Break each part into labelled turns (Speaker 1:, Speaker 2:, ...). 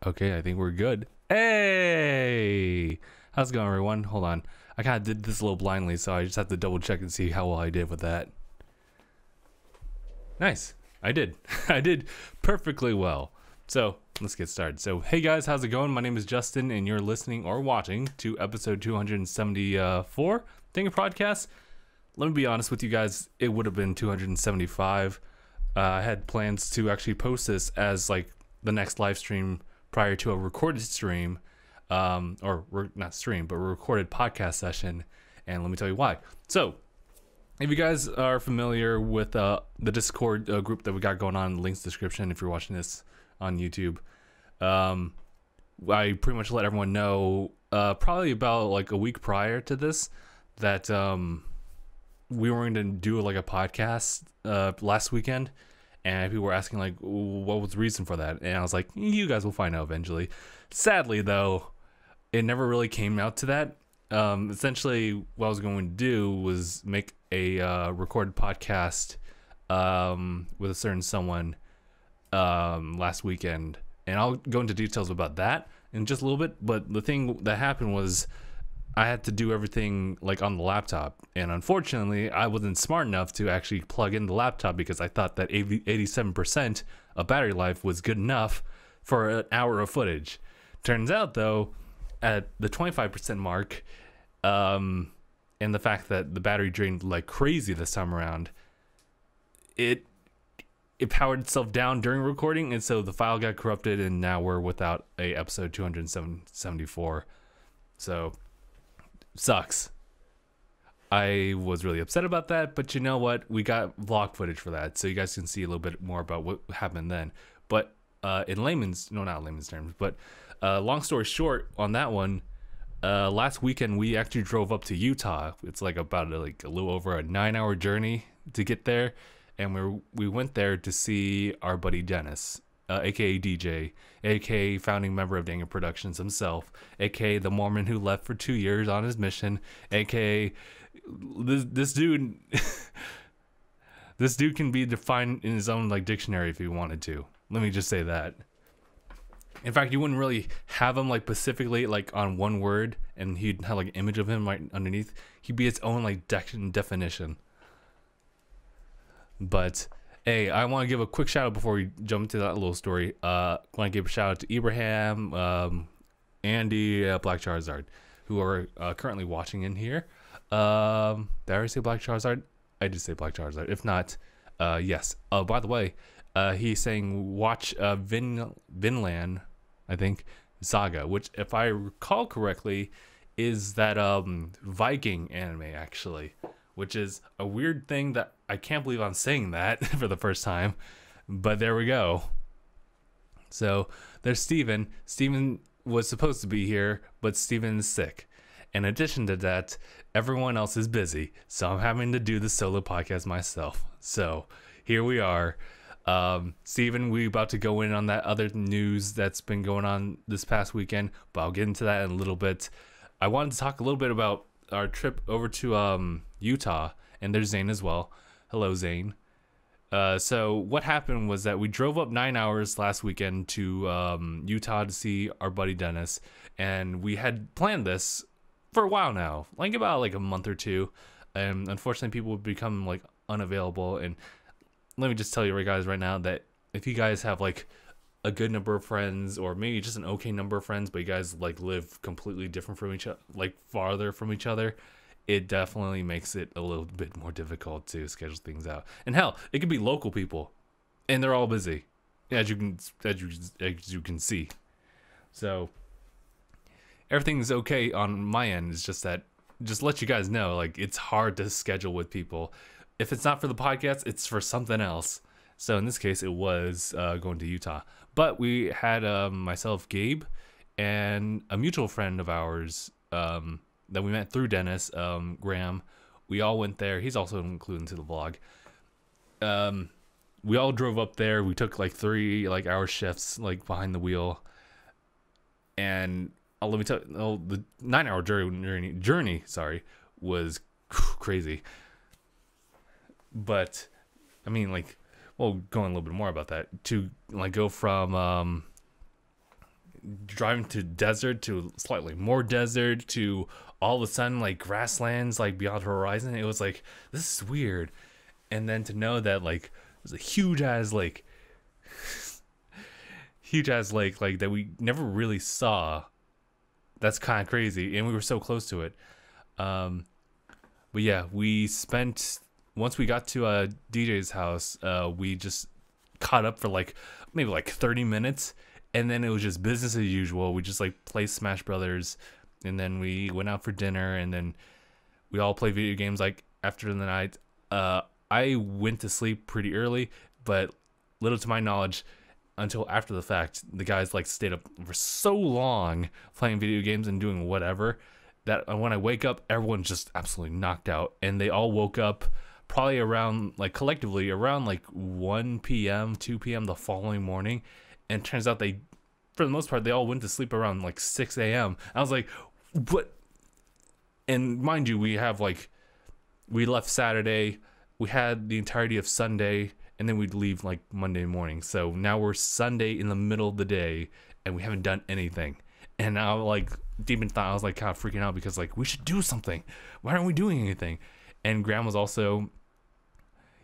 Speaker 1: Okay, I think we're good. Hey! How's it going, everyone? Hold on. I kind of did this a little blindly, so I just have to double check and see how well I did with that. Nice. I did. I did perfectly well. So, let's get started. So, hey guys, how's it going? My name is Justin, and you're listening or watching to episode 274, DangIT Prodcast. Let me be honest with you guys, it would have been 275. I had plans to actually post this as like the next live stream prior to a recorded stream, not stream, but a recorded podcast session, and let me tell you why. So, if you guys are familiar with the Discord group that we got going on, links description if you're watching this on YouTube, I pretty much let everyone know probably about like a week prior to this that we were going to do like a podcast last weekend. And people were asking, like, what was the reason for that? And I was like, you guys will find out eventually. Sadly, though, it never really came out to that. Essentially, what I was going to do was make a recorded podcast with a certain someone last weekend. And I'll go into details about that in just a little bit. But the thing that happened was I had to do everything like on the laptop, and unfortunately I wasn't smart enough to actually plug in the laptop because I thought that 87% of battery life was good enough for an hour of footage. Turns out though, at the 25% mark, and the fact that the battery drained like crazy this time around, it powered itself down during recording, and so the file got corrupted, and now we're without a episode 274. So sucks. I was really upset about that, but you know what? We got vlog footage for that, so you guys can see a little bit more about what happened then. But not layman's terms, but long story short on that one, last weekend we actually drove up to Utah. It's like about a little over a 9-hour journey to get there, and we went there to see our buddy Dennis, aka DJ, aka founding member of DangIT Productions himself, aka the Mormon who left for 2 years on his mission, aka this dude. This dude can be defined in his own like dictionary if he wanted to. Let me just say that. In fact, you wouldn't really have him like specifically like on one word, and he'd have like an image of him right underneath. He'd be its own like definition. But hey, I want to give a quick shout out before we jump into that little story. I want to give a shout out to Ibrahim, Andy, Black Charizard, who are currently watching in here. Did I already say Black Charizard? I did say Black Charizard. If not, yes. By the way, he's saying watch Vinland, I think, Saga, which, if I recall correctly, is that Viking anime actually. Which is a weird thing that I can't believe I'm saying that for the first time, but there we go. So there's Steven. Steven was supposed to be here, but Steven's sick. In addition to that, everyone else is busy, so I'm having to do the solo podcast myself. So here we are. Steven, we about to go in on that other news that's been going on this past weekend, but I'll get into that in a little bit. I wanted to talk a little bit about our trip over to Utah, and there's Zane as well. Hello, Zane. So what happened was that we drove up 9 hours last weekend to Utah to see our buddy Dennis, and we had planned this for a while now, like about like a month or two, and unfortunately people would become like unavailable. And let me just tell you guys right now that if you guys have like a good number of friends, or maybe just an okay number of friends, but you guys like live completely different from each other, like farther from each other, it definitely makes it a little bit more difficult to schedule things out. And hell, it could be local people, and they're all busy, as you can see. So everything's okay on my end. It's just that, just let you guys know, like, it's hard to schedule with people. If it's not for the podcast, it's for something else. So in this case, it was going to Utah. But we had myself, Gabe, and a mutual friend of ours that we met through Dennis, Graham. We all went there. He's also included into the vlog. We all drove up there. We took like 3 hour shifts like behind the wheel. And let me tell you, the 9-hour journey was crazy. But I mean, like, well, going a little bit more about that, to like go from driving to desert to slightly more desert to all of a sudden like grasslands like beyond the horizon. It was like, this is weird. And then to know that like there's a huge ass lake like that we never really saw. That's kind of crazy, and we were so close to it. But yeah, we spent, once we got to DJ's house, we just caught up for like maybe like 30 minutes, and then it was just business as usual. We just like played Smash Brothers, and then we went out for dinner, and then we all played video games like after the night. I went to sleep pretty early, but little to my knowledge, until after the fact, the guys like stayed up for so long playing video games and doing whatever that when I wake up, everyone's just absolutely knocked out, and they all woke up probably around like collectively around like 1 p.m., 2 p.m. the following morning, and it turns out they, for the most part, they all went to sleep around like 6 a.m. I was like, what? And mind you, we left Saturday, we had the entirety of Sunday, and then we'd leave like Monday morning. So now we're Sunday in the middle of the day, and we haven't done anything. And now, like, deep in thought, I was like kind of freaking out because like we should do something. Why aren't we doing anything? And Graham was also,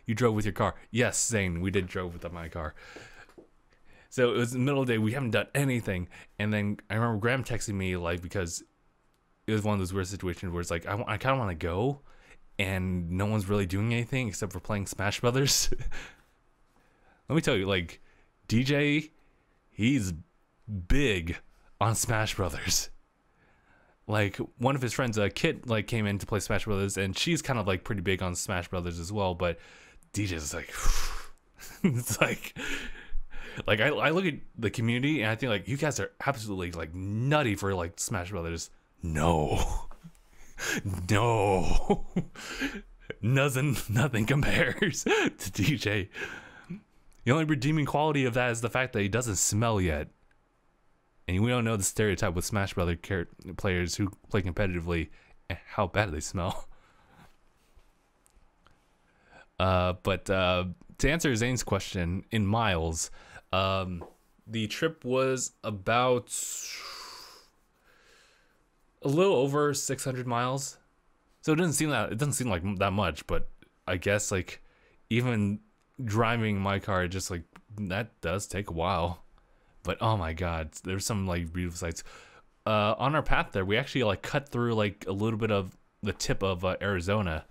Speaker 1: you drove with your car. Yes, Zane, we did drove with my car. So it was the middle of the day. We haven't done anything. And then I remember Graham texting me like, because it was one of those weird situations where it's like I kind of want to go, and no one's really doing anything except for playing Smash Brothers. Let me tell you, like, DJ, he's big on Smash Brothers. Like, one of his friends, Kit, like, came in to play Smash Brothers, and she's kind of like pretty big on Smash Brothers as well. But DJ's like, it's like I look at the community and I think like, you guys are absolutely like nutty for like Smash Brothers. No, nothing compares to DJ. The only redeeming quality of that is the fact that he doesn't smell yet. And we don't know the stereotype with Smash Brothers players who play competitively, how bad they smell. But to answer Zane's question, in miles, the trip was about a little over 600 miles. So it doesn't seem like that much, but I guess like even driving my car, just like that does take a while. But oh my god, there's some like beautiful sights on our path there. We actually like cut through like a little bit of the tip of Arizona,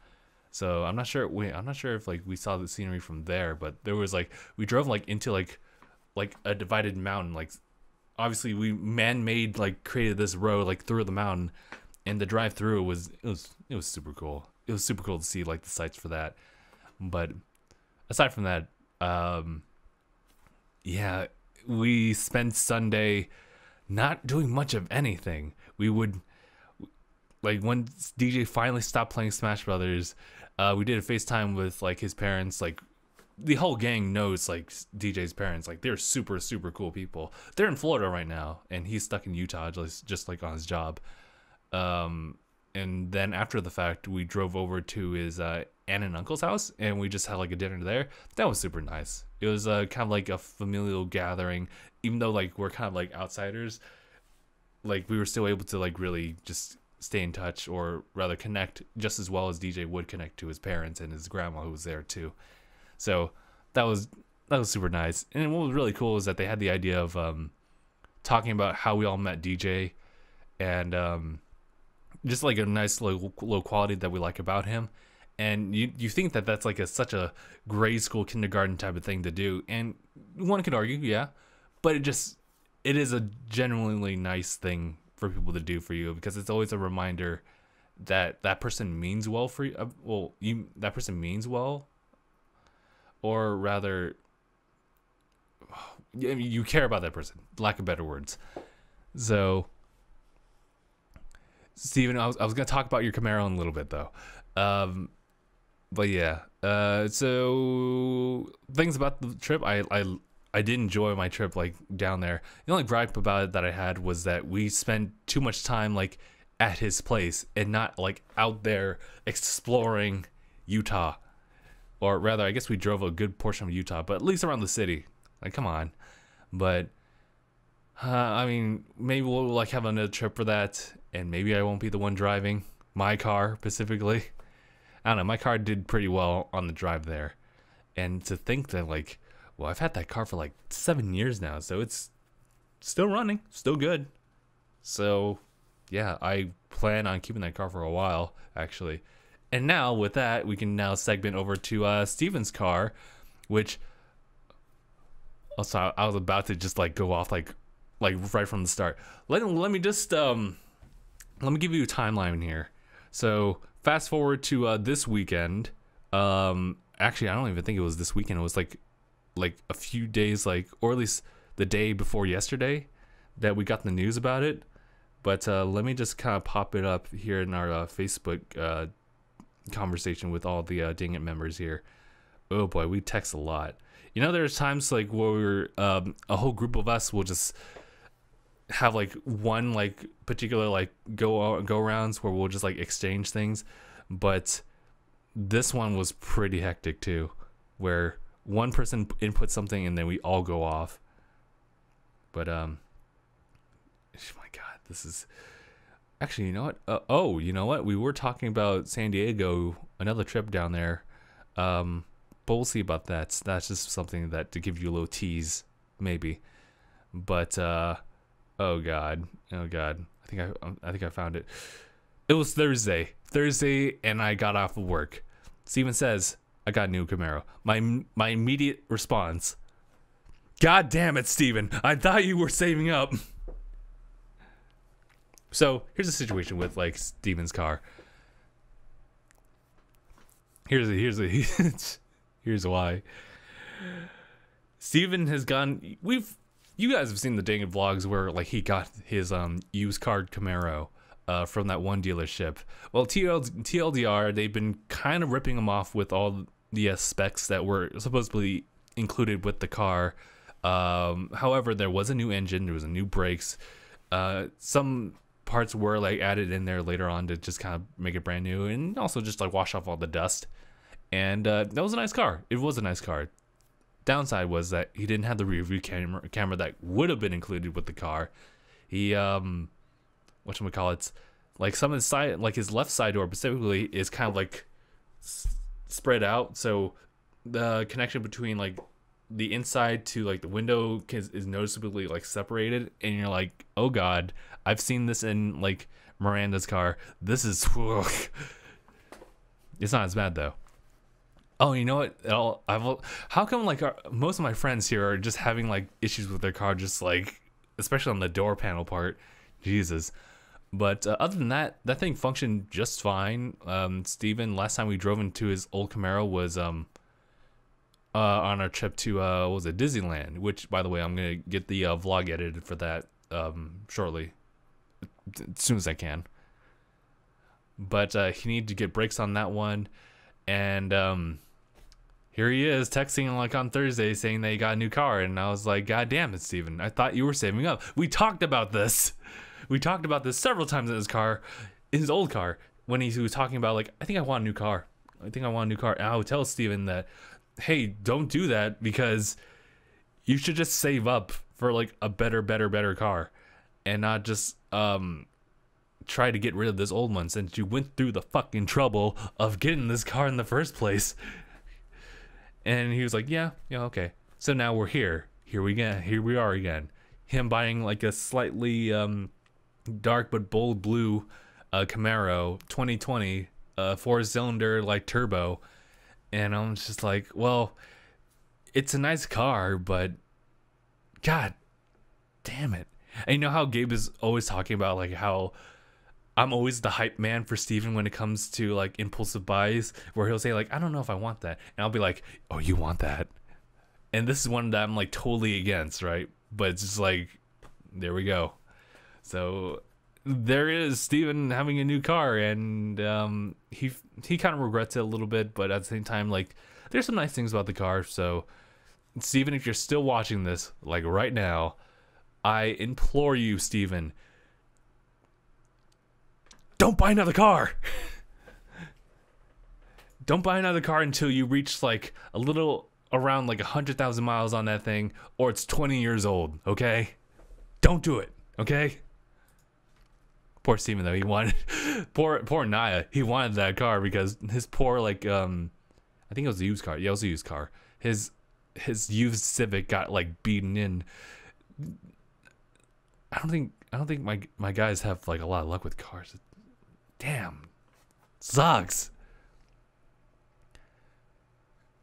Speaker 1: so I'm not sure if like we saw the scenery from there, but there was like, we drove like into like a divided mountain. Like obviously we man-made like created this road like through the mountain, and the drive through was super cool. It was super cool to see like the sights for that. But aside from that, yeah, we spent Sunday not doing much of anything. We would, like, when DJ finally stopped playing Smash Brothers, we did a FaceTime with like his parents. Like the whole gang knows like DJ's parents. Like they're super super cool people. They're in Florida right now, and he's stuck in Utah just like on his job. And then after the fact, we drove over to his aunt and uncle's house, and we just had like a dinner there. That was super nice. It was kind of like a familial gathering, even though like we're kind of like outsiders. Like we were still able to like really just stay in touch, or rather connect just as well as DJ would connect to his parents and his grandma who was there too. So that was super nice. And what was really cool is that they had the idea of talking about how we all met DJ, and just like a nice low quality that we like about him. And you think that that's like such a grade school kindergarten type of thing to do, and one could argue, yeah, but it is a genuinely nice thing for people to do for you, because it's always a reminder that that person means well for you. That person means well, or rather, you care about that person, lack of better words. So, Steven, I was going to talk about your Camaro in a little bit though. But yeah, so things about the trip, I did enjoy my trip like down there. The only gripe about it that I had was that we spent too much time like at his place and not like out there exploring Utah. Or rather, I guess we drove a good portion of Utah, but at least around the city. Like, come on. But I mean, maybe we'll like have another trip for that, and maybe I won't be the one driving my car specifically. I don't know. My car did pretty well on the drive there, and to think that like, well, I've had that car for like 7 years now, so it's still running, still good. So, yeah, I plan on keeping that car for a while actually. And now with that, we can now segment over to Steven's car, which also I was about to just like go off like right from the start. Let me just let me give you a timeline here. So fast forward to this weekend. Actually, I don't even think it was this weekend. It was like a few days, like, or at least the day before yesterday that we got the news about it. But let me just kind of pop it up here in our Facebook conversation with all the DangIT members here. Oh boy, we text a lot. You know, there's times like where we're a whole group of us will just have like one like particular like go rounds where we'll just like exchange things, but this one was pretty hectic too, where one person inputs something and then we all go off. But oh my god, this is actually, you know what, oh, you know what, we were talking about San Diego, another trip down there, but we'll see about that. That's just something that to give you a little tease maybe. But oh god, I think I found it. It was Thursday, and I got off of work. Steven says, I got a new Camaro. My immediate response, God damn it, Steven, I thought you were saving up. So here's the situation with like Steven's car. Here's why. Steven has gone, you guys have seen the DangIT vlogs where like he got his used car Camaro from that one dealership. Well, TLDR, they've been kind of ripping him off with all the specs that were supposedly included with the car. However, there was a new engine, there was a new brakes. Some parts were like added in there later on to just kind of make it brand new and also just like wash off all the dust. And that was a nice car. It was a nice car. Downside was that he didn't have the rear view camera that would have been included with the car. He whatchamacallits, like some of his side, like his left side door specifically is kind of like spread out, so the connection between like the inside to like the window is noticeably like separated, and you're like, oh god, I've seen this in like Miranda's car. This is it's not as bad though. Oh, you know what? How come like most of my friends here are just having like issues with their car, just like especially on the door panel part, Jesus. But other than that, that thing functioned just fine. Steven, last time we drove into his old Camaro was on our trip to what was it, Disneyland, which by the way, I'm gonna get the vlog edited for that shortly, as soon as I can. But he needed to get brakes on that one, and here he is texting like on Thursday saying that he got a new car, and I was like, God damn it, Steven, I thought you were saving up. We talked about this. We talked about this several times in his car, in his old car, when he was talking about like, I think I want a new car. And I would tell Steven that, hey, don't do that, because you should just save up for like a better car, and not just try to get rid of this old one, since you went through the fucking trouble of getting this car in the first place. And he was like, yeah, okay. So now we're here we are again. Him buying like a slightly dark but bold blue Camaro 2020 4-cylinder like turbo, and I'm just like, well, it's a nice car, but god damn it. And you know how Gabe is always talking about like how I'm always the hype man for Steven when it comes to like impulsive buys, where he'll say like, I don't know if I want that, and I'll be like, oh, you want that? And this is one that I'm like totally against, right? But it's just like, there we go. So there is Steven having a new car, and he kind of regrets it a little bit, but at the same time, like, there's some nice things about the car. So Steven, if you're still watching this like right now, I implore you, Steven, don't buy another car. Don't buy another car until you reach like a little around like 100,000 miles on that thing, or it's 20 years old, okay? Don't do it, okay? Poor Steven though, he wanted poor Naya. He wanted that car because his poor I think it was a used car. Yeah, it was a used car. His used Civic got like beaten in. I don't think my guys have like a lot of luck with cars. Damn, sucks.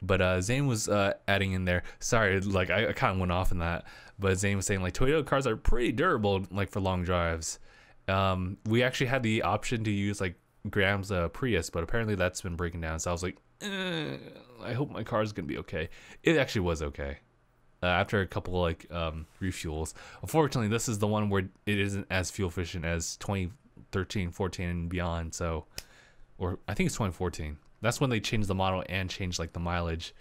Speaker 1: But Zane was adding in there. Sorry, like I kind of went off in that. But Zane was saying like Toyota cars are pretty durable, like for long drives. We actually had the option to use like Graham's Prius, but apparently that's been breaking down. So I was like, I hope my car is gonna be okay. It actually was okay. After a couple like refuels. Unfortunately, this is the one where it isn't as fuel efficient as 2013, 14, and beyond. So, or I think it's 2014. That's when they changed the model and changed like the mileage.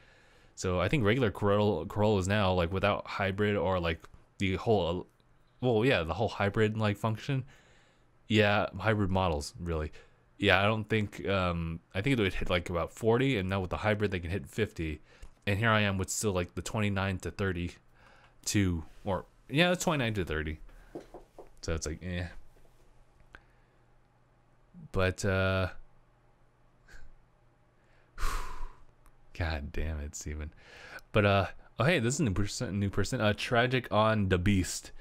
Speaker 1: So I think regular Corollas now, like without hybrid or like the whole, the whole hybrid like function. Yeah, hybrid models really. Yeah, I don't think I think it would hit like about 40, and now with the hybrid they can hit 50. And here I am with still like the 29 to 30 to, or yeah, 29 to 30. So it's like, eh. But God damn it, Steven. But oh hey, this is a new person. Tragic on the Beast.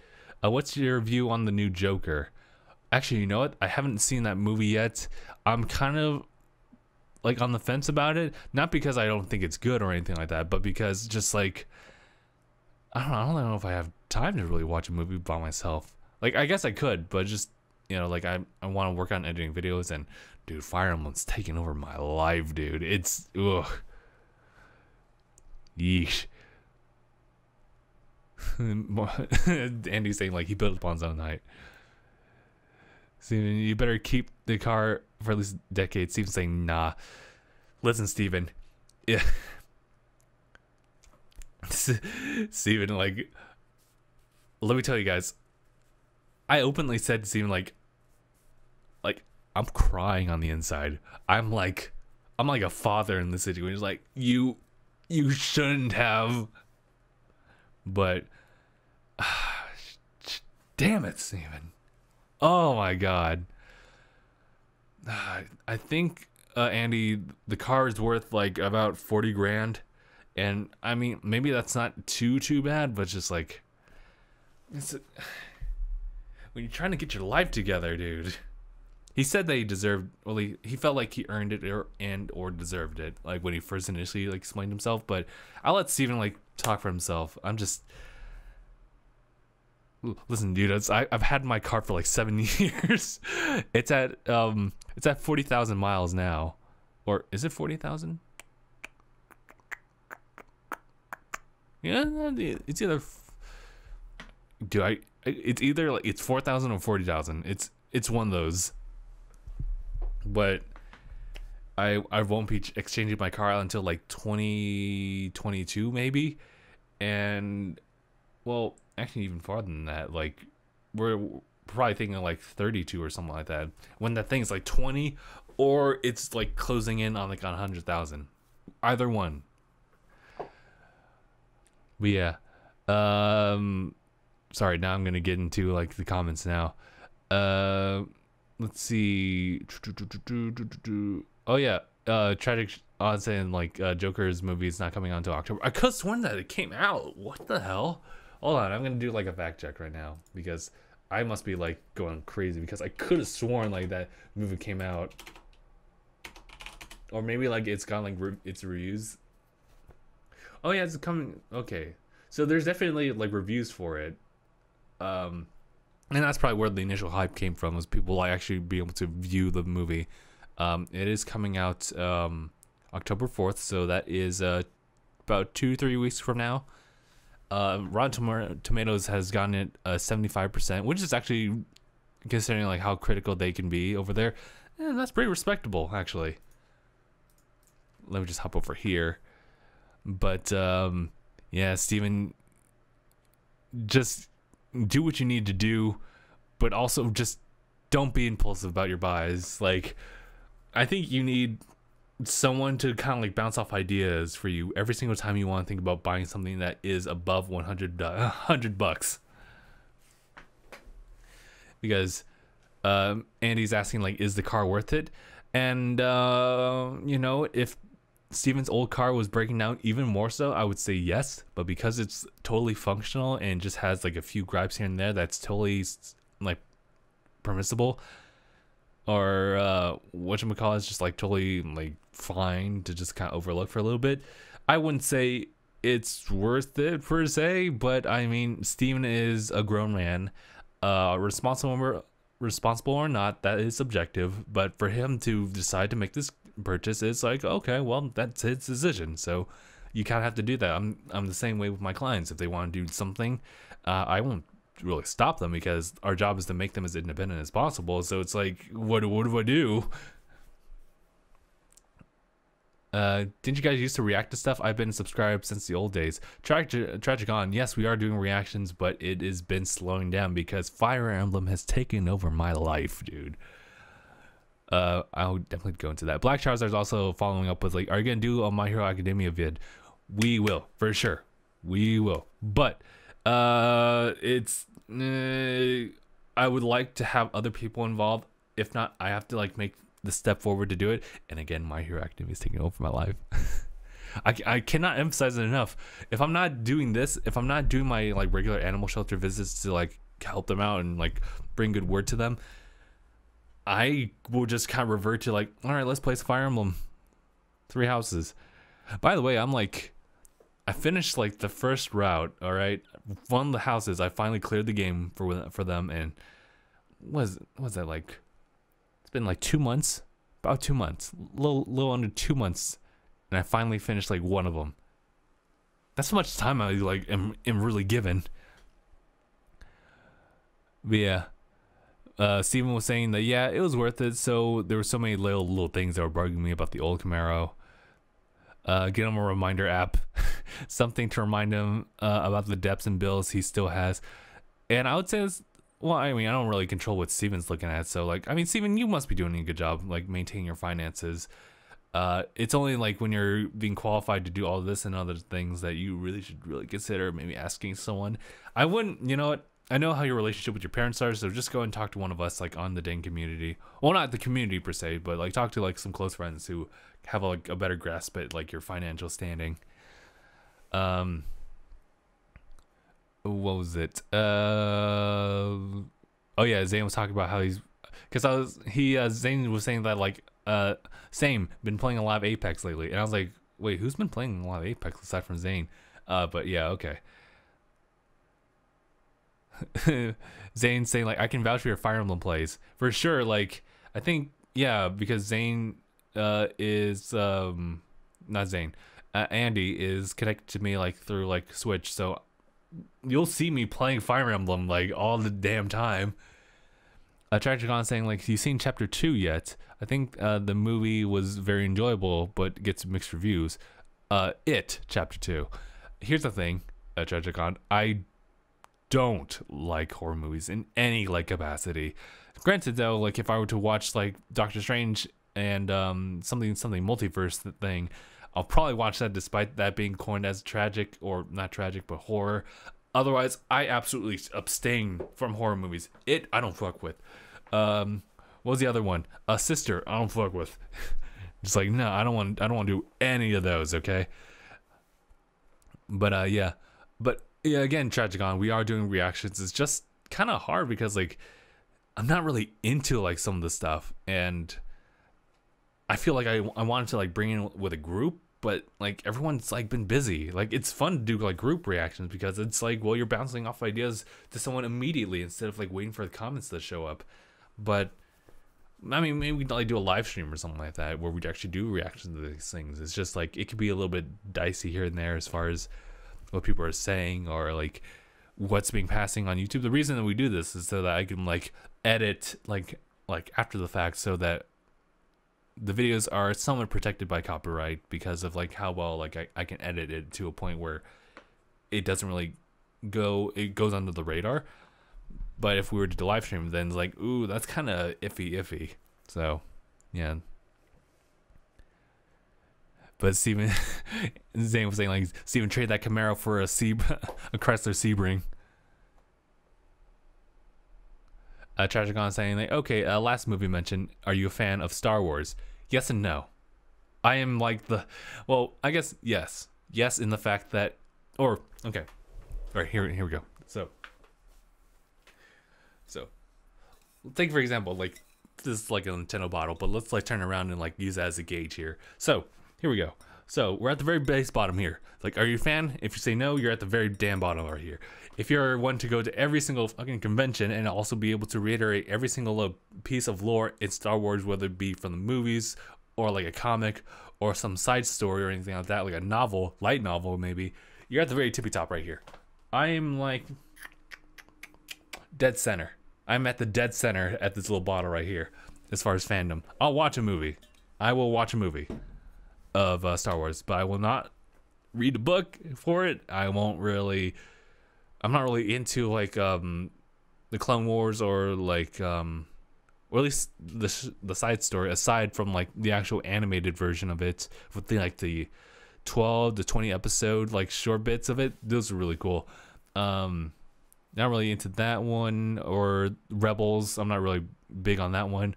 Speaker 1: What's your view on the new Joker? Actually, you know what? I haven't seen that movie yet. I'm kind of like on the fence about it. Not because I don't think it's good or anything like that, but because just like I don't know if I have time to really watch a movie by myself. Like I guess I could, but just like I want to work on editing videos, and dude, Fire Emblem's taking over my life, dude. It's ugh. Yeesh. Andy's saying like he built upon his own height. Steven, you better keep the car for at least a decade. Steven's saying nah. Listen, Steven. Yeah. Steven, like, let me tell you guys. I openly said to Steven, like I'm crying on the inside. I'm like a father in the situation. He's like, you shouldn't have. But damn it, Steven. Oh my god. I think Andy, the car is worth like about 40 grand, and I mean maybe that's not too bad, but just like when you're trying to get your life together, dude. He said that he deserved, well, he felt like he earned it or deserved it, like when he first initially like explained himself. But I'll let Steven like talk for himself. I'm just, listen, dude. I've had my car for like 7 years. It's at 40,000 miles now, or is it 40,000? Yeah, it's either. It's either like it's 4,000 or 40,000. It's one of those. But I won't be exchanging my car until like 2022 maybe, and well, actually even farther than that. Like we're probably thinking like 32 or something like that. When that thing's like 20, or it's like closing in on like 100,000. Either one. But yeah, sorry. Now I'm gonna get into like the comments now. Let's see. Oh yeah, tragic on saying like Joker's movie is not coming out until October. I could have sworn that it came out. What the hell? Hold on, I'm gonna do like a fact check right now because I must be like going crazy because I could have sworn like that movie came out, or maybe like it's got like its reviews. Oh yeah, it's coming. Okay, so there's definitely like reviews for it. And that's probably where the initial hype came from, was people like actually be able to view the movie. It is coming out October 4th, so that is about 2-3 weeks from now. Rotten Tomatoes has gotten it 75%, which is actually, considering like how critical they can be over there, and that's pretty respectable actually. Let me just hop over here. But yeah, Steven, just do what you need to do, but also just don't be impulsive about your buys. Like, I think you need someone to kind of like bounce off ideas for you every single time you want to think about buying something that is above $100 bucks. because Andy's asking like, is the car worth it? And you know, if Steven's old car was breaking down even more so, I would say yes. But because it's totally functional and just has like a few gripes here and there, that's totally like permissible, or whatchamacallit, is just like totally like fine to just kind of overlook for a little bit. I wouldn't say it's worth it per se, but I mean, Steven is a grown man, responsible or not, that is subjective. But for him to decide to make this purchase, it's like, okay, well, that's his decision, so you kind of have to do that. I'm the same way with my clients. If they want to do something, I won't really stop them, because our job is to make them as independent as possible. So it's like, what do I do? Didn't you guys used to react to stuff? I've been subscribed since the old days. Tragic on, yes, we are doing reactions, but it has been slowing down because Fire Emblem has taken over my life, dude. I'll definitely go into that. Black Charizard's also following up with like, are you gonna do a My Hero Academia vid? We will, for sure. We will. But it's I would like to have other people involved. If not, I have to like make the step forward to do it. And again, My Hero Academia is taking over my life. I cannot emphasize it enough. If I'm not doing this, if I'm not doing my like regular animal shelter visits to like help them out and like bring good word to them, I will just kind of revert to like, all right, let's play Fire Emblem 3 Houses. By the way, I finished like the first route. All right, one of the houses, I finally cleared the game for them. And was that like, it's been like 2 months, about 2 months, little under 2 months, and I finally finished like one of them. That's how much time I like am really given. But yeah. Steven was saying that, yeah, it was worth it. So there were so many little things that were bugging me about the old Camaro. Get him a reminder app, something to remind him about the debts and bills he still has. And I would say, well, I mean, I don't really control what Steven's looking at. So like, I mean, Steven, you must be doing a good job like maintaining your finances. It's only like when you're being qualified to do all this and other things that you really should consider maybe asking someone. I wouldn't, you know what? I know how your relationship with your parents are, so just go and talk to one of us like on the Dang community. Well, not the community per se, but like talk to like some close friends who have like a better grasp at like your financial standing. What was it? Oh yeah, Zane was talking about how Zane was saying that like same, been playing a lot of Apex lately, and I was like, wait, who's been playing a lot of Apex aside from Zane? But yeah, okay. Zane saying like, I can vouch for your Fire Emblem plays for sure. Like, I think, yeah, because Zane is not Zane, Andy is connected to me like through like Switch, so you'll see me playing Fire Emblem like all the damn time. Tragicon saying like, you seen chapter 2 yet? I think the movie was very enjoyable but gets mixed reviews. It chapter 2. Here's the thing, Tragicon, I don't like horror movies in any like capacity. Granted though, like if I were to watch like Doctor Strange and something multiverse thing, I'll probably watch that despite that being coined as tragic, or not tragic but horror. Otherwise, I absolutely abstain from horror movies. It I don't fuck with. What was the other one? Sister, I don't fuck with. Just like, no, I don't want to do any of those, okay? But yeah. But yeah, again, Tragicon, we are doing reactions. It's just kind of hard because like I'm not really into like some of the stuff, and I feel like I wanted to like bring in with a group, but like everyone's like been busy. Like it's fun to do like group reactions because it's like, well, you're bouncing off ideas to someone immediately instead of like waiting for the comments to show up. But I mean, maybe we'd like do a live stream or something like that where we'd actually do reactions to these things. It's just like it could be a little bit dicey here and there as far as what people are saying or like what's being passing on YouTube. The reason that we do this is so that I can like edit like after the fact, so that the videos are somewhat protected by copyright because of like how well like I can edit it to a point where it doesn't really it goes under the radar. But if we were to do live stream, then it's like, ooh, that's kind of iffy. So yeah. But Steven, Zane was saying like, Steven, trade that Camaro for a Chrysler Sebring. Tragic saying like, okay, last movie mentioned, are you a fan of Star Wars? Yes and no. I am like well, I guess yes in the fact that, or okay, all right, here we go. So take for example, like this is like a Nintendo bottle, but let's like turn around and like use that as a gauge here. So here we go. So we're at the very base bottom here. Like, are you a fan? If you say no, you're at the very damn bottom right here. If you're one to go to every single fucking convention and also be able to reiterate every single piece of lore in Star Wars, whether it be from the movies or like a comic or some side story or anything like that, like a novel, light novel maybe, you're at the very tippy top right here. I am like dead center. I'm at the dead center at this little bottle right here as far as fandom. I'll watch a movie. I will watch a movie of Star Wars, but I will not read a book for it. I'm not really into like the Clone Wars or like or at least the side story, aside from like the actual animated version of it with the 12 to 20 episode like short bits of it. Those are really cool. Not really into that one, or Rebels. I'm not really big on that one.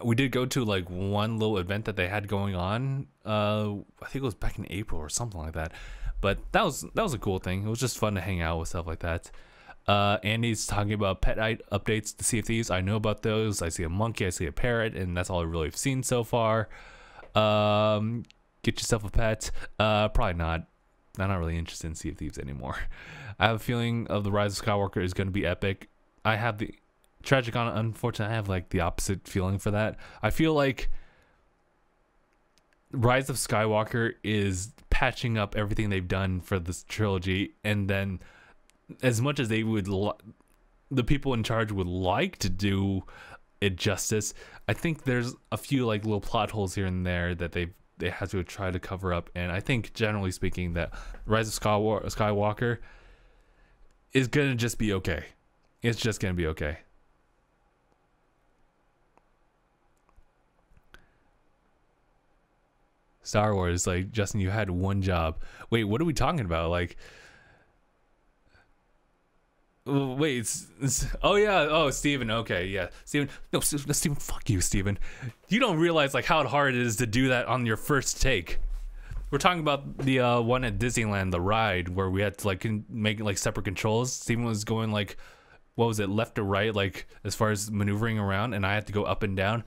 Speaker 1: We did go to like one little event that they had going on. I think it was back in April or something like that. But that was a cool thing. It was just fun to hang out with stuff like that. Andy's talking about pet updates to Sea of Thieves. I know about those. I see a monkey, I see a parrot, and that's all I really have seen so far. Get yourself a pet. Probably not. I'm not really interested in Sea of Thieves anymore. I have a feeling of the Rise of Skywalker is going to be epic. I have the tragic, unfortunately, I have like the opposite feeling for that. I feel like Rise of Skywalker is patching up everything they've done for this trilogy, and then as much as they would, the people in charge would like to do it justice, I think there's a few like little plot holes here and there that they have to try to cover up. And I think generally speaking that Rise of Skywalker is gonna just be okay. It's just gonna be okay. Star Wars, like, Justin, you had one job. Wait, what are we talking about? Like, wait, oh yeah, oh Steven, okay, yeah, Steven, no, Steven, fuck you, Steven. You don't realize like how hard it is to do that on your first take. We're talking about the one at Disneyland, the ride where we had to like make like separate controls. Steven was going like, what was it, left to right, like as far as maneuvering around, and I had to go up and down.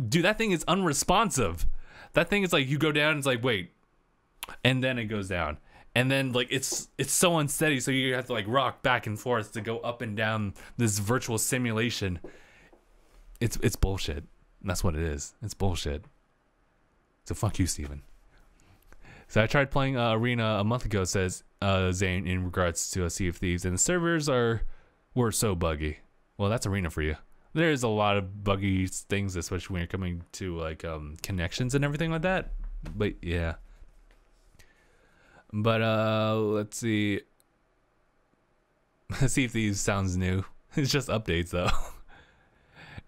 Speaker 1: Dude, that thing is unresponsive. That thing is like, you go down, it's like, wait, and then it goes down, and then like it's so unsteady, so you have to like rock back and forth to go up and down this virtual simulation. It's bullshit. That's what it is. It's bullshit. So fuck you, Steven. So I tried playing Arena a month ago, says Zane, in regards to a Sea of Thieves, and the servers were so buggy. Well, that's Arena for you. There's a lot of buggy things, especially when you're coming to like connections and everything like that. But yeah. But let's see. Sea of Thieves sounds new. It's just updates though,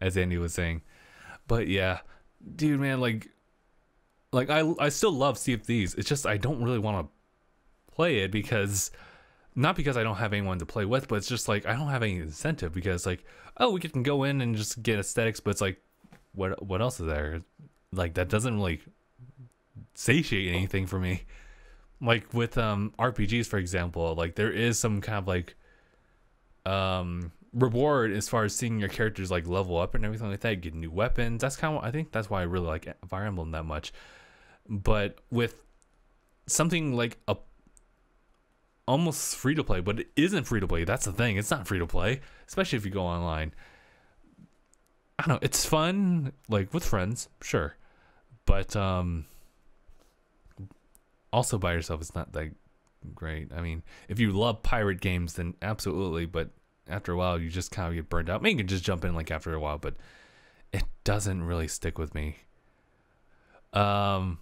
Speaker 1: as Andy was saying. But yeah, dude, man, like I still love Sea of Thieves. It's just I don't really want to play it because, not because I don't have anyone to play with, but it's just like I don't have any incentive, because like, oh, we can go in and just get aesthetics, but it's like, what else is there? Like, that doesn't like satiate anything for me. Like with RPGs, for example, like there is some kind of like reward as far as seeing your characters like level up and everything like that, get new weapons. That's kind of, I think that's why I really like Fire Emblem that much. But with something like a almost free to play, but it isn't free to play. That's the thing. It's not free to play, especially if you go online. I don't know. It's fun, like with friends, sure, but also by yourself, it's not that great. I mean, if you love pirate games, then absolutely. But after a while, you just kind of get burned out. Maybe you can just jump in like after a while, but it doesn't really stick with me. But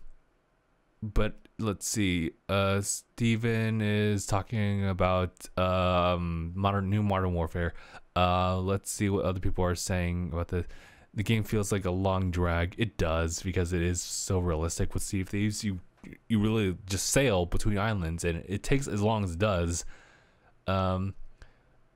Speaker 1: let's see. Steven is talking about new modern warfare. Let's see what other people are saying about the game. Feels like a long drag. It does, because it is so realistic with Sea of Thieves. You really just sail between islands, and it takes as long as it does. And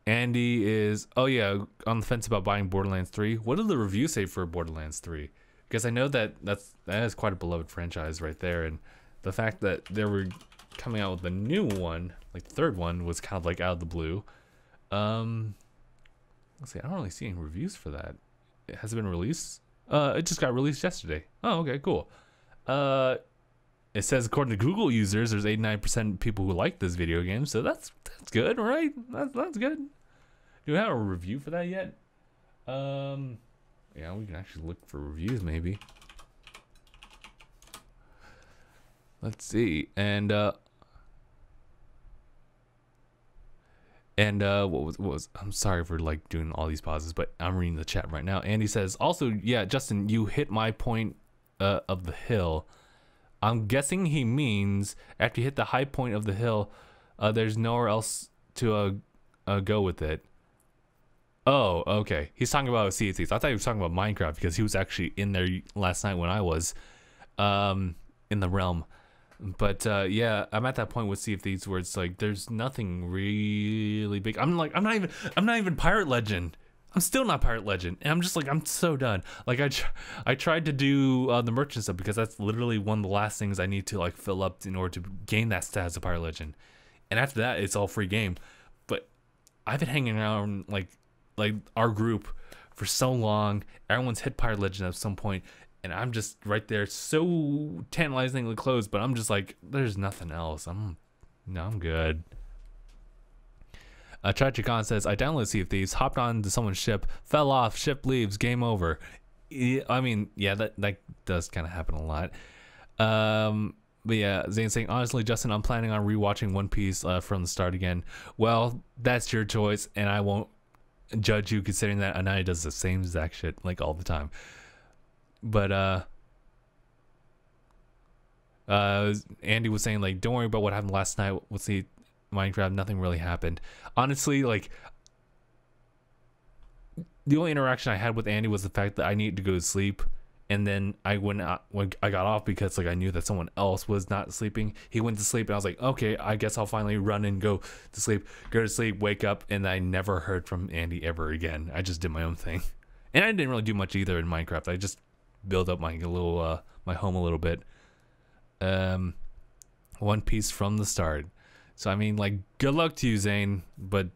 Speaker 1: Andy is, oh yeah, on the fence about buying Borderlands 3. What did the review say for Borderlands 3? Because I know that that is quite a beloved franchise right there, and the fact that they were coming out with a new one, like the third one, was kind of like out of the blue. Let's see, I don't really see any reviews for that. Has it been released? It just got released yesterday. Oh, okay, cool. It says according to Google users, there's 89% people who like this video game, so that's good, right? That's good. Do we have a review for that yet? Yeah, we can actually look for reviews maybe. Let's see. And what was I'm sorry for like doing all these pauses, but I'm reading the chat right now. Andy says, also, yeah, Justin, you hit my point of the hill. I'm guessing he means after you hit the high point of the hill, there's nowhere else to go with it. Oh, okay. He's talking about Sea of Thieves. I thought he was talking about Minecraft because he was actually in there last night when I was in the realm. But yeah, I'm at that point with Sea of Thieves where it's like there's nothing really big. I'm not even Pirate Legend. I'm still not Pirate Legend, and I'm just like, I'm so done. Like I tried to do the merchant stuff because that's literally one of the last things I need to like fill up in order to gain that status of Pirate Legend. And after that, it's all free game. But I've been hanging around like our group for so long. Everyone's hit Pirate Legend at some point, and I'm just right there, so tantalizingly close. But I'm just like, there's nothing else. I'm good. Tragicon says, I downloaded Sea of Thieves, hopped onto someone's ship, fell off, ship leaves, game over. I mean, yeah, that does kind of happen a lot. But yeah, Zane saying, honestly, Justin, I'm planning on rewatching One Piece from the start again. Well, that's your choice, and I won't judge you considering that Anaya does the same exact shit like all the time. But Andy was saying like, don't worry about what happened last night. We'll see. Minecraft, nothing really happened. Honestly, like the only interaction I had with Andy was the fact that I needed to go to sleep, and then I went out when I got off because like I knew that someone else was not sleeping. He went to sleep and I was like, okay, I guess I'll finally run and go to sleep, wake up, and I never heard from Andy ever again. I just did my own thing, and I didn't really do much either in Minecraft. I just built up my little my home a little bit. One Piece from the start. So I mean, like, good luck to you, Zane, but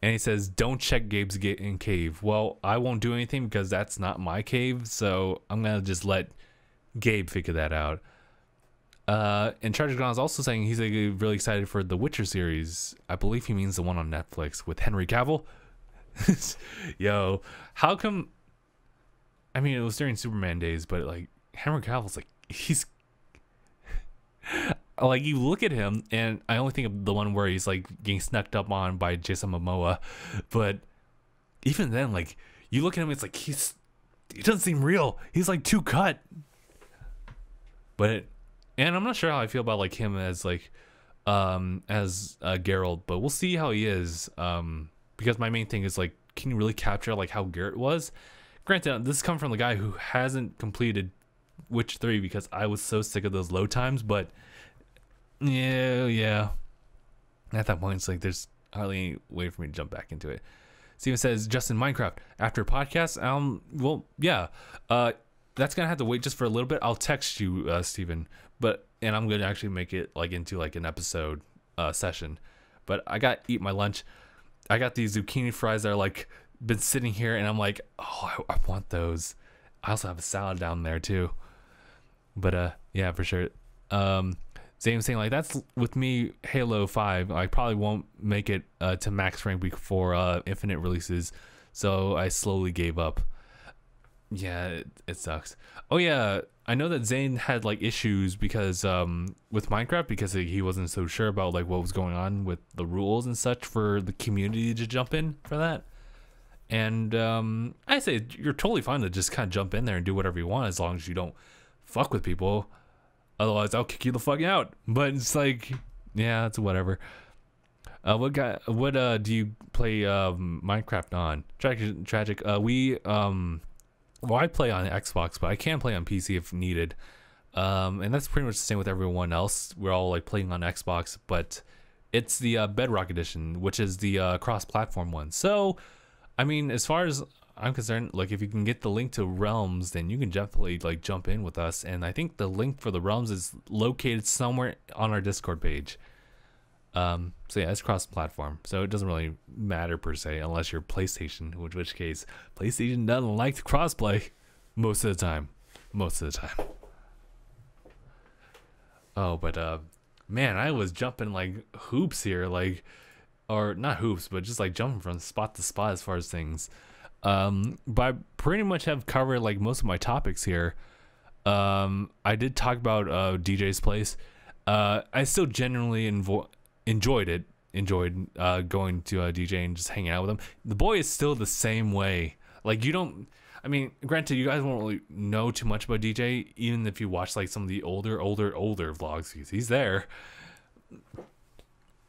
Speaker 1: and he says, don't check Gabe's in cave. Well, I won't do anything because that's not my cave, so I'm gonna just let Gabe figure that out. And Tragicon is also saying he's like, really excited for the Witcher series. I believe he means the one on Netflix with Henry Cavill. Yo, how come? I mean, it was during Superman days, but like Henry Cavill's like, he's like, you look at him and I only think of the one where he's like getting snuck up on by Jason Momoa, but even then, like, you look at him, it's like he doesn't seem real. He's like too cut. And I'm not sure how I feel about like him as like as Geralt, but we'll see how he is, because my main thing is like, can you really capture like how Geralt was? Granted, this is coming from the guy who hasn't completed Witch 3 because I was so sick of those load times, but yeah. At that point, it's like there's hardly any way for me to jump back into it. Steven says, Justin, Minecraft after a podcast. Well, yeah. That's gonna have to wait just for a little bit. I'll text you, Steven, and I'm gonna actually make it like into like an episode session. But I got to eat my lunch. I got these zucchini fries that are like been sitting here, and I'm like, oh, I want those. I also have a salad down there too. But yeah, for sure. Zane was saying like, that's with me Halo 5. I probably won't make it to max rank before Infinite releases, so I slowly gave up. Yeah, it sucks. Oh yeah, I know that Zane had like issues because with Minecraft because he wasn't so sure about like what was going on with the rules and such for the community to jump in for that. And I say you're totally fine to just kind of jump in there and do whatever you want as long as you don't fuck with people. Otherwise, I'll kick you the fuck out. But it's like, yeah, it's whatever. What do you play Minecraft on? Tragic. Well, I play on Xbox, but I can play on PC if needed. And that's pretty much the same with everyone else. We're all like playing on Xbox, but it's the Bedrock edition, which is the cross-platform one. So, I mean, as far as I'm concerned, like if you can get the link to Realms, then you can definitely like jump in with us. And I think the link for the Realms is located somewhere on our Discord page. So yeah, it's cross-platform, so it doesn't really matter per se unless you're PlayStation, in which case PlayStation doesn't like to crossplay most of the time. Oh, but man, I was jumping like hoops here, like, or not hoops, but just like jumping from spot to spot as far as things. But I pretty much have covered like most of my topics here. I did talk about DJ's place. I still genuinely enjoyed going to DJ and just hanging out with him. The boy is still the same way. Like, you don't, I mean, granted, you guys won't really know too much about DJ, even if you watch like some of the older vlogs. He's there.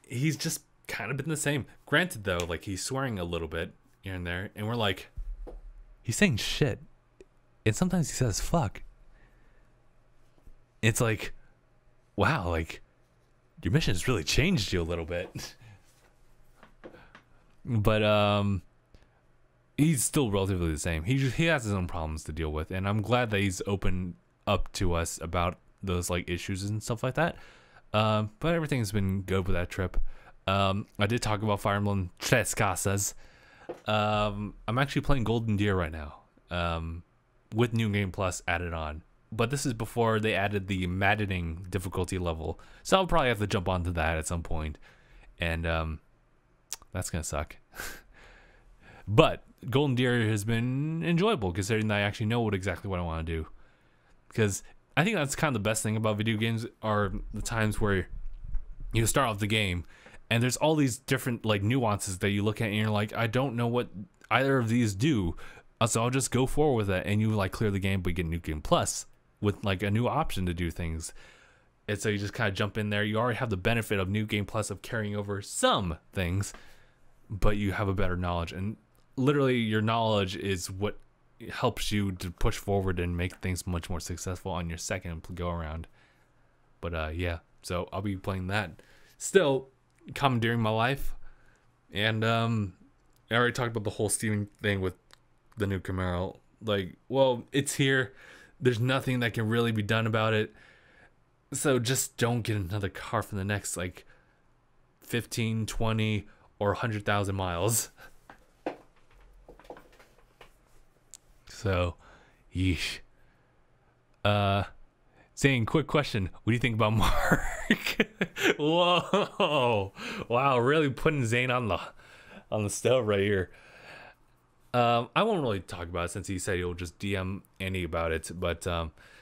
Speaker 1: He's just kind of been the same. Granted, though, like he's swearing a little bit here and there, and we're like, he's saying shit, and sometimes he says fuck. It's like, wow, like your mission has really changed you a little bit. But he's still relatively the same. He has his own problems to deal with, and I'm glad that he's opened up to us about those like issues and stuff like that. But everything's been good with that trip. I did talk about Fire Emblem Tres Casas. I'm actually playing Golden Deer right now, with New Game Plus added on. But this is before they added the maddening difficulty level, so I'll probably have to jump onto that at some point, and that's gonna suck. But Golden Deer has been enjoyable, considering that I actually know exactly what I want to do. Because I think that's kind of the best thing about video games, are the times where you start off the game and there's all these different like nuances that you look at and you're like, I don't know what either of these do, so I'll just go forward with it. And you like clear the game, but you get New Game Plus with like a new option to do things. And so you just kind of jump in there. You already have the benefit of New Game Plus of carrying over some things, but you have a better knowledge, and literally your knowledge is what helps you to push forward and make things much more successful on your second go around. But yeah, so I'll be playing that, still commandeering my life. And I already talked about the whole Steven thing with the new Camaro. Like, well, it's here, there's nothing that can really be done about it, so just don't get another car for the next like 15, 20 or 100,000 miles. So, yeesh. Saying, quick question, what do you think about Mark? Whoa, wow, really putting Zane on the stove right here. I won't really talk about it since he said he'll just DM Andy about it. But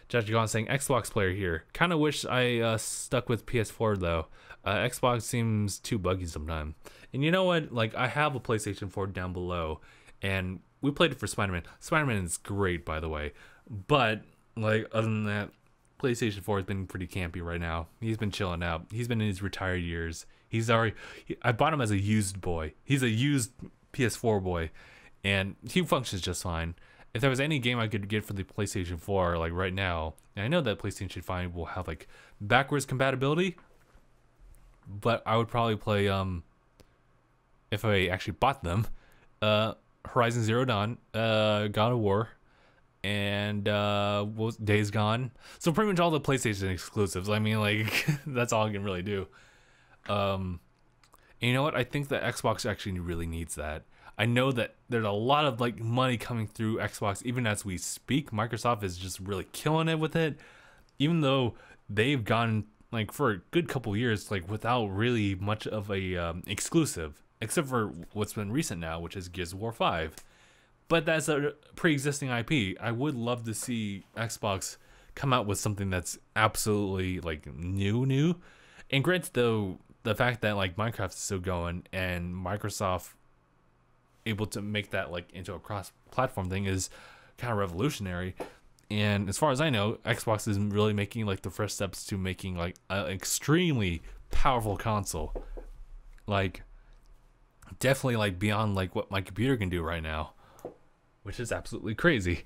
Speaker 1: Judge Gon saying, Xbox player here. Kind of wish I stuck with PS4 though. Xbox seems too buggy sometimes. And you know what? Like, I have a PlayStation 4 down below, and we played it for Spider-Man. Spider-Man is great, by the way. But like, other than that, PlayStation 4 has been pretty campy right now. He's been chilling out. He's been in his retired years. I bought him as a used boy. He's a used PS4 boy, and he functions just fine. If there was any game I could get for the PlayStation 4, like right now, and I know that PlayStation 5 will have like backwards compatibility, but I would probably play, if I actually bought them, Horizon Zero Dawn, God of War, and Days Gone. So pretty much all the PlayStation exclusives. I mean, like, that's all I can really do. And you know what? I think that Xbox actually really needs that. I know that there's a lot of like money coming through Xbox even as we speak. Microsoft is just really killing it with it, even though they've gone like for a good couple years like without really much of a exclusive, except for what's been recent now, which is Gears of War 5. But that's a pre-existing IP. I would love to see Xbox come out with something that's absolutely like new. And granted, though, the fact that like Minecraft is still going and Microsoft able to make that like into a cross-platform thing is kind of revolutionary. And as far as I know, Xbox is really making like the first steps to making like an extremely powerful console, like definitely like beyond like what my computer can do right now, which is absolutely crazy.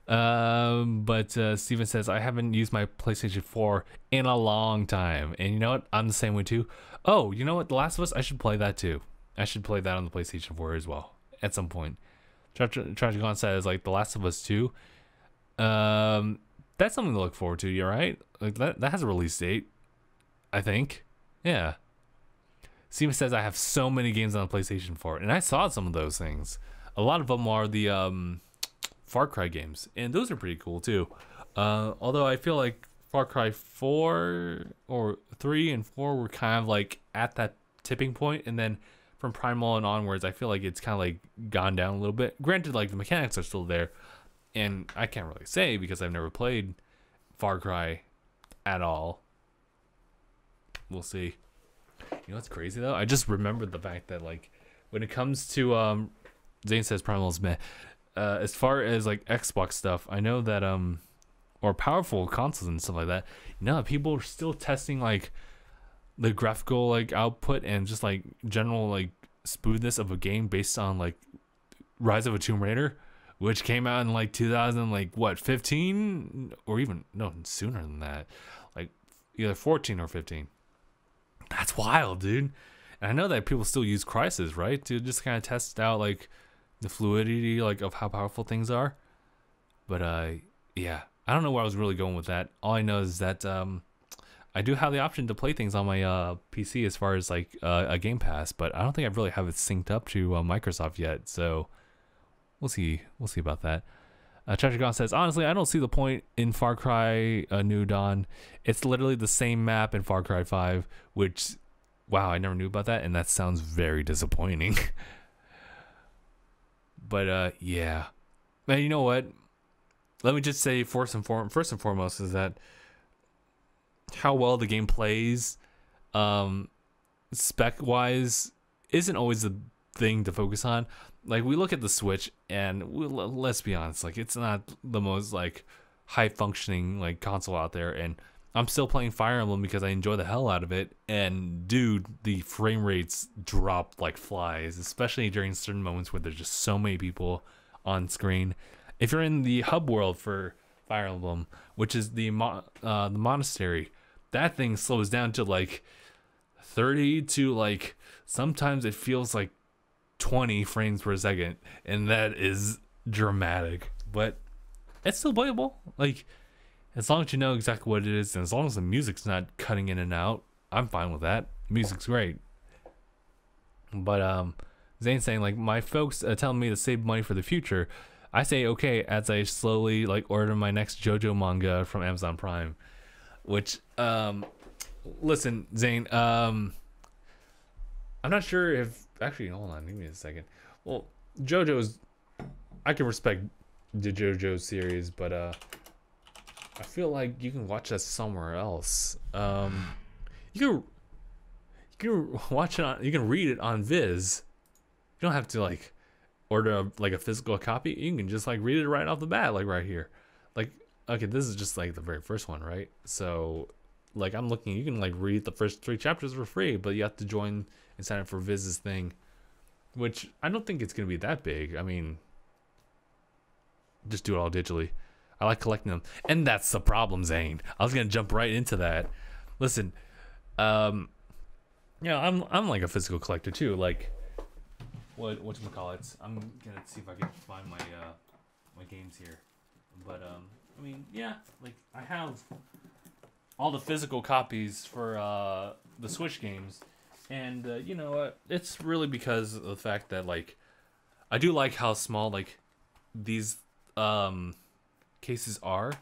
Speaker 1: But Steven says, I haven't used my PlayStation 4 in a long time. And you know what? I'm the same way too. Oh, you know what? The Last of Us, I should play that too. I should play that on the PlayStation 4 as well at some point. Tragic says, like, The Last of Us 2. That's something to look forward to, you're right? Like, that has a release date, I think. Yeah. Steven says, I have so many games on the PlayStation 4. And I saw some of those things. A lot of them are the Far Cry games, and those are pretty cool too. Although I feel like Far Cry 4 or 3 and 4 were kind of like at that tipping point, and then from Primal and onwards, I feel like it's kind of like gone down a little bit. Granted, like the mechanics are still there, and I can't really say because I've never played Far Cry at all. We'll see. You know what's crazy though? I just remembered the fact that like when it comes to Zane says Primal is meh. As far as like Xbox stuff, I know that or powerful consoles and stuff like that, you know, people are still testing like the graphical like output and just like general like smoothness of a game based on like Rise of a Tomb Raider, which came out in like 2000 like what 15 or even no sooner than that, like either 14 or 15. That's wild, dude. And I know that people still use Crysis, right, to just kind of test out like the fluidity like of how powerful things are. But yeah, I don't know where I was really going with that. All I know is that I do have the option to play things on my PC as far as like a Game Pass, but I don't think I really have it synced up to Microsoft yet, so we'll see about that. Chachagon says, honestly, I don't see the point in Far Cry New Dawn. It's literally the same map in Far Cry 5, which, wow, I never knew about that, and that sounds very disappointing. But yeah, man, you know what? Let me just say first and foremost is that how well the game plays, spec wise, isn't always the thing to focus on. Like we look at the Switch, and let's be honest, like it's not the most like high functioning like console out there, and I'm still playing Fire Emblem because I enjoy the hell out of it. And dude, the frame rates drop like flies, especially during certain moments where there's just so many people on screen. If you're in the hub world for Fire Emblem, which is the monastery, that thing slows down to like 30 to like sometimes it feels like 20 frames per second, and that is dramatic. But it's still playable. Like, as long as you know exactly what it is, and as long as the music's not cutting in and out, I'm fine with that. Music's great. But Zane's saying like my folks telling me to save money for the future. I say okay as I slowly like order my next JoJo manga from Amazon Prime. Which listen, Zane, I'm not sure if actually hold on, give me a second. Well, JoJo's I can respect the JoJo series, but I feel like you can watch that somewhere else. You can watch it on. You can read it on Viz. You don't have to like order a physical copy. You can just like read it right off the bat, like right here. Like okay, this is just like the very first one, right? So like I'm looking. You can like read the first 3 chapters for free, but you have to join and sign up for Viz's thing, which I don't think it's gonna be that big. I mean, just do it all digitally. I like collecting them, and that's the problem, Zane. I was gonna jump right into that. Listen, I'm like a physical collector too. Like, whatchamacallit? I'm gonna see if I can find my my games here. But I mean, yeah, like I have all the physical copies for the Switch games, and you know what? It's really because of the fact that like I do like how small like these cases are,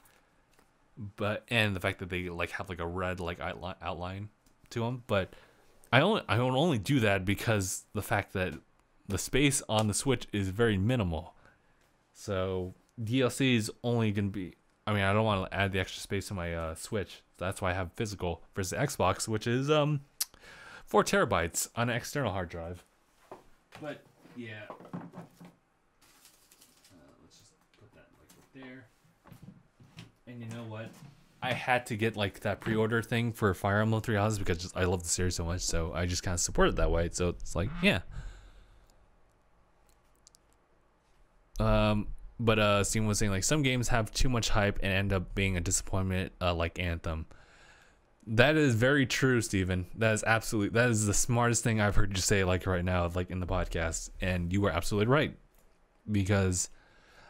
Speaker 1: but and the fact that they like have like a red like outline to them, but I only do that because the fact that the space on the Switch is very minimal. So DLC is only gonna be, I mean, I don't want to add the extra space to my Switch. That's why I have physical versus Xbox, which is 4 terabytes on an external hard drive. But yeah, let's just put that like right there. And you know what? I had to get like that pre-order thing for Fire Emblem Three Houses because I love the series so much. So I just kind of support it that way. So it's like, yeah. But Steven was saying like some games have too much hype and end up being a disappointment, like Anthem. That is very true, Steven. That is the smartest thing I've heard you say like right now, like in the podcast, and you were absolutely right. Because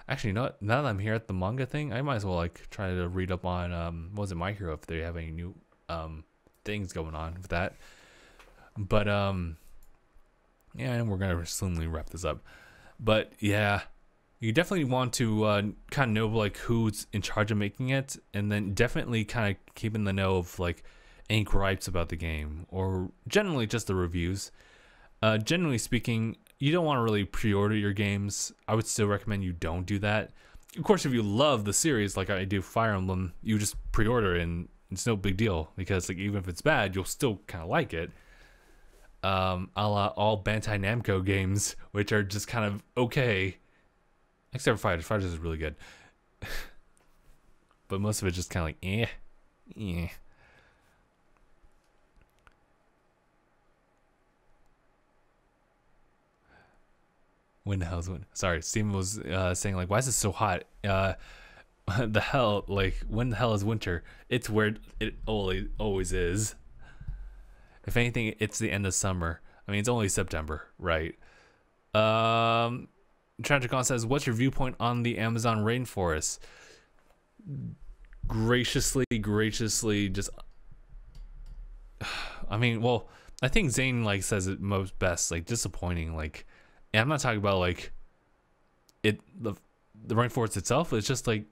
Speaker 1: actually, you know what? Now that I'm here at the manga thing, I might as well like try to read up on what was it, My Hero, if they have any new things going on with that. But yeah, and we're gonna soonly wrap this up. But yeah, you definitely want to kind of know like who's in charge of making it, and then definitely kind of keep in the know of like any gripes about the game, or generally just the reviews. Generally speaking, you don't want to really pre-order your games. I would still recommend you don't do that. Of course, if you love the series like I do Fire Emblem, you just pre-order and it's no big deal, because like even if it's bad, you'll still kind of like it. A la all Bandai Namco games, which are just kind of okay. Except for Fighters. Fighters is really good. But most of it's just kind of like, eh. When the hell is when? Sorry, Steven was saying like, why is it so hot? The hell, like, when the hell is winter? It's where it always is. If anything, it's the end of summer. I mean, it's only September, right? Tragicon says, what's your viewpoint on the Amazon rainforest? Graciously, just... I mean, well, I think Zane, like, says it most best, like, disappointing, like... And I'm not talking about, like, the rainforest itself. It's just, like,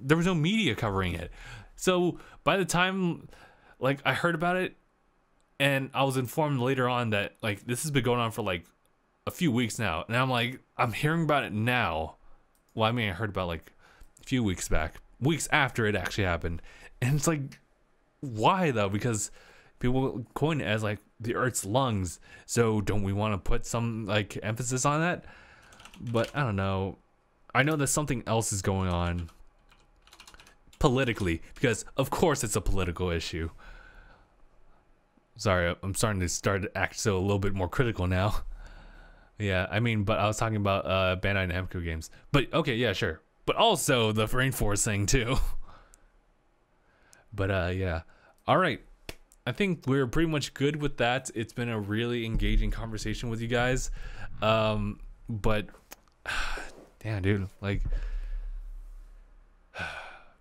Speaker 1: there was no media covering it. So, by the time, like, I heard about it, and I was informed later on that, like, this has been going on for, like, a few weeks now, and I'm like, I'm hearing about it now. Well, I mean, I heard about like a few weeks back, weeks after it actually happened, and it's like, why though? Because people coin it as like the Earth's lungs, so don't we want to put some like emphasis on that? But I don't know. I know that something else is going on politically, because of course it's a political issue. Sorry, I'm starting to act so a little bit more critical now. Yeah, I mean, but I was talking about Bandai Namco games. But okay, yeah, sure. But also the rainforest thing too. But yeah. All right. I think we're pretty much good with that. It's been a really engaging conversation with you guys. But damn, dude, like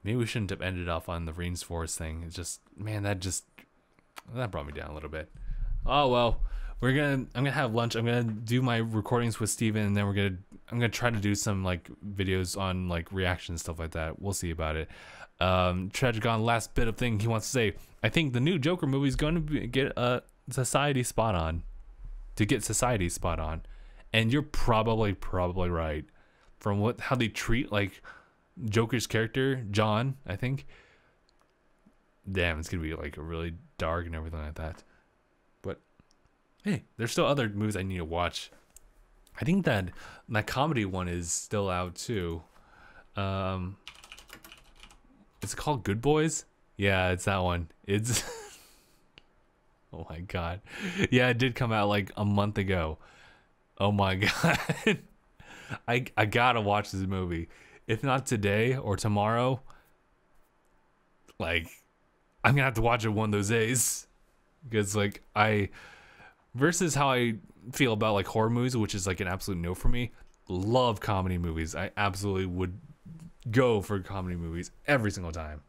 Speaker 1: maybe we shouldn't have ended off on the rainforest thing. It's just, man, that brought me down a little bit. Oh well. I'm gonna have lunch. I'm gonna do my recordings with Steven, and then I'm gonna try to do some like videos on like reactions, stuff like that. We'll see about it. Tragicon, last bit of thing he wants to say. I think the new Joker movie is going to get Society spot on. And you're probably right. From how they treat like Joker's character, John, I think. Damn, it's gonna be like really dark and everything like that. But hey, there's still other movies I need to watch. I think that comedy one is still out too. It's called Good Boys. Yeah, it's that one. It's oh my god. Yeah, it did come out like a month ago. Oh my god. I gotta watch this movie. If not today or tomorrow, like I'm gonna have to watch it one of those days. Because like versus how I feel about like horror movies, which is like an absolute no for me, love comedy movies. I absolutely would go for comedy movies every single time.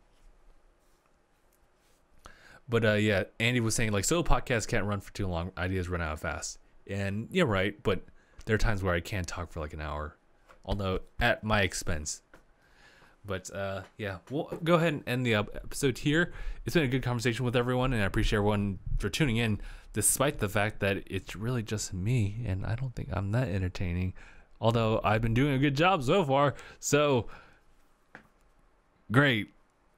Speaker 1: But yeah, Andy was saying like, so podcasts can't run for too long, ideas run out fast. And yeah, right, but there are times where I can't talk for like an hour, although at my expense. But yeah, we'll go ahead and end the episode here. It's been a good conversation with everyone, and I appreciate everyone for tuning in, despite the fact that it's really just me, and I don't think I'm that entertaining, although I've been doing a good job so far. So great.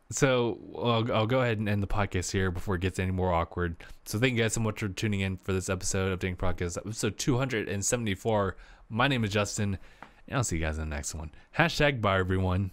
Speaker 1: So I'll go ahead and end the podcast here before it gets any more awkward. So thank you guys so much for tuning in for this episode of DangIT Prodcast, episode 274. My name is Justin, and I'll see you guys in the next one. #bye, everyone.